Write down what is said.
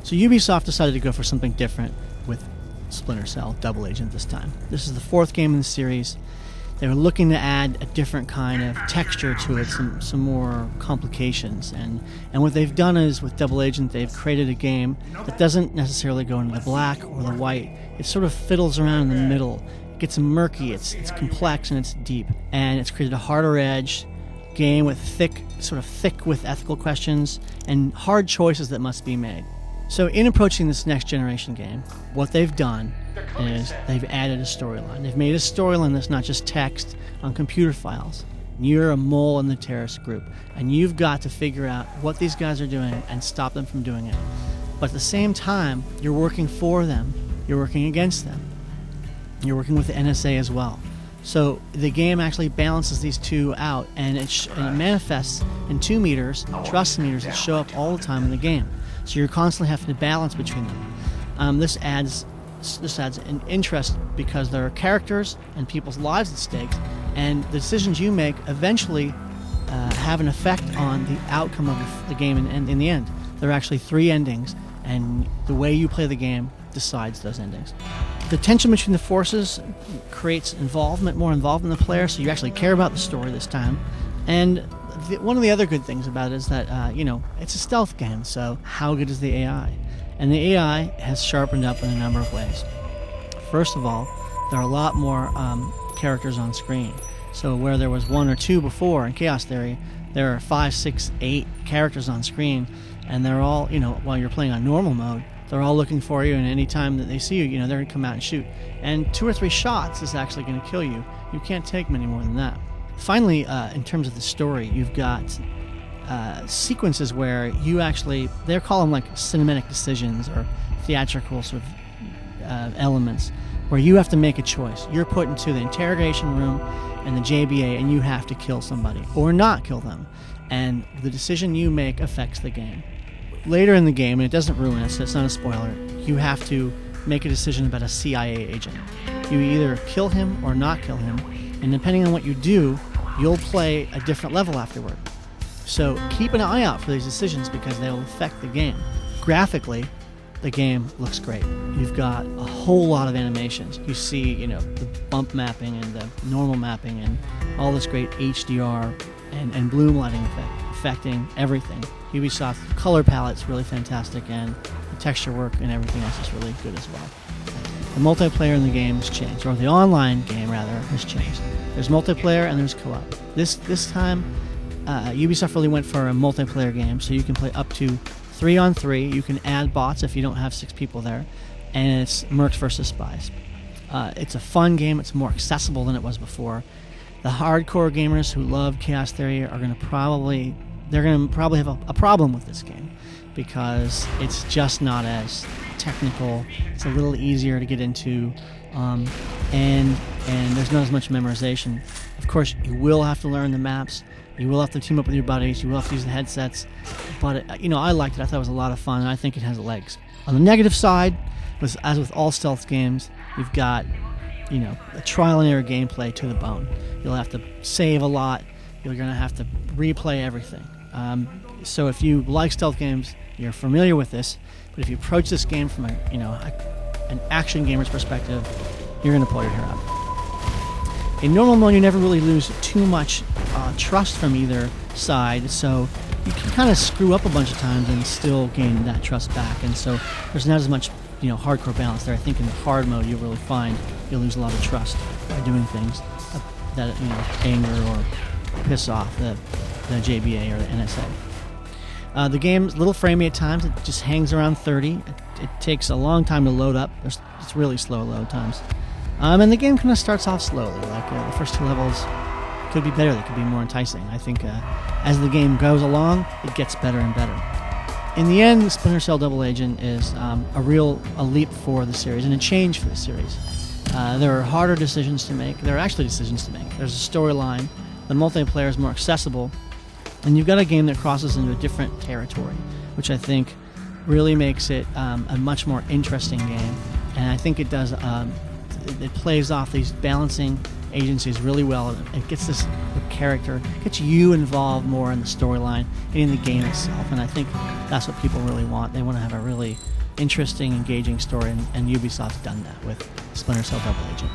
So Ubisoft decided to go for something different with Splinter Cell Double Agent this time. This is the 4th game in the series. They were looking to add a different kind of texture to it, some more complications. And what they've done is, with Double Agent, they've created a game that doesn't necessarily go into the black or the white. It sort of fiddles around in the middle. It gets murky, it's complex, and it's deep. And it's created a harder edge game with thick with ethical questions and hard choices that must be made. So in approaching this next generation game, what they've done is they've added a storyline. They've made a storyline that's not just text on computer files. You're a mole in the terrorist group, and you've got to figure out what these guys are doing and stop them from doing it. But at the same time, you're working for them. You're working against them. You're working with the NSA as well. So the game actually balances these two out, and it manifests in 2 meters, trust meters that show up all the time in the game. So you're constantly having to balance between them. This adds an interest because there are characters and people's lives at stake, and the decisions you make eventually have an effect on the outcome of the game in the end. There are actually 3 endings, and the way you play the game decides those endings. The tension between the forces creates more involvement in the player, so you actually care about the story this time. And one of the other good things about it is that, it's a stealth game, so how good is the AI? And the AI has sharpened up in a number of ways. First of all, there are a lot more characters on screen. So where there was 1 or 2 before in Chaos Theory, there are 5, 6, 8 characters on screen, and they're all, while you're playing on normal mode, they're all looking for you, and any time that they see you, they're going to come out and shoot. And 2 or 3 shots is actually going to kill you. You can't take many more than that. Finally, in terms of the story, you've got sequences where you actually, they call them like cinematic decisions or theatrical sort of elements, where you have to make a choice. You're put into the interrogation room and the JBA, and you have to kill somebody or not kill them. And the decision you make affects the game. Later in the game, and it doesn't ruin it, so it's not a spoiler, you have to make a decision about a CIA agent. You either kill him or not kill him, and depending on what you do, you'll play a different level afterward. So keep an eye out for these decisions because they will affect the game. Graphically, the game looks great. You've got a whole lot of animations. You see, the bump mapping and the normal mapping and all this great HDR and bloom lighting affecting everything. Ubisoft's color palette's really fantastic, and the texture work and everything else is really good as well. The multiplayer in the game has changed, or the online game rather has changed. There's multiplayer and there's co-op. This time, Ubisoft really went for a multiplayer game, so you can play up to 3-on-3. You can add bots if you don't have 6 people there, and it's Mercs versus Spies. It's a fun game. It's more accessible than it was before. The hardcore gamers who love Chaos Theory are going to probably have a problem with this game because it's just not as technical. It's a little easier to get into, and there's not as much memorization. Of course, you will have to learn the maps. You will have to team up with your buddies. You will have to use the headsets. But I liked it. I thought it was a lot of fun, and I think it has legs. On the negative side, as with all stealth games, you've got a trial and error gameplay to the bone. You'll have to save a lot. You're going to have to replay everything. So if you like stealth games, you're familiar with this. But if you approach this game from an action gamer's perspective, you're going to pull your hair out. In normal mode, you never really lose too much trust from either side, so you can kind of screw up a bunch of times and still gain that trust back. And so there's not as much hardcore balance there. I think in the hard mode, you'll really find you'll lose a lot of trust by doing things that anger or piss off the JBA or the NSA. The game's a little framey at times. It just hangs around 30. It takes a long time to load up. It's really slow load times. And the game kind of starts off slowly. Like the first 2 levels could be better. They could be more enticing. I think as the game goes along, it gets better and better. In the end, Splinter Cell Double Agent is a leap for the series and a change for the series. There are harder decisions to make. There are actually decisions to make. There's a storyline. The multiplayer is more accessible. And you've got a game that crosses into a different territory, which I think really makes it a much more interesting game. And I think it does. It plays off these balancing agencies really well. It gets this character, gets you involved more in the storyline and in the game itself. And I think that's what people really want. They want to have a really interesting, engaging story, and Ubisoft's done that with Splinter Cell Double Agent.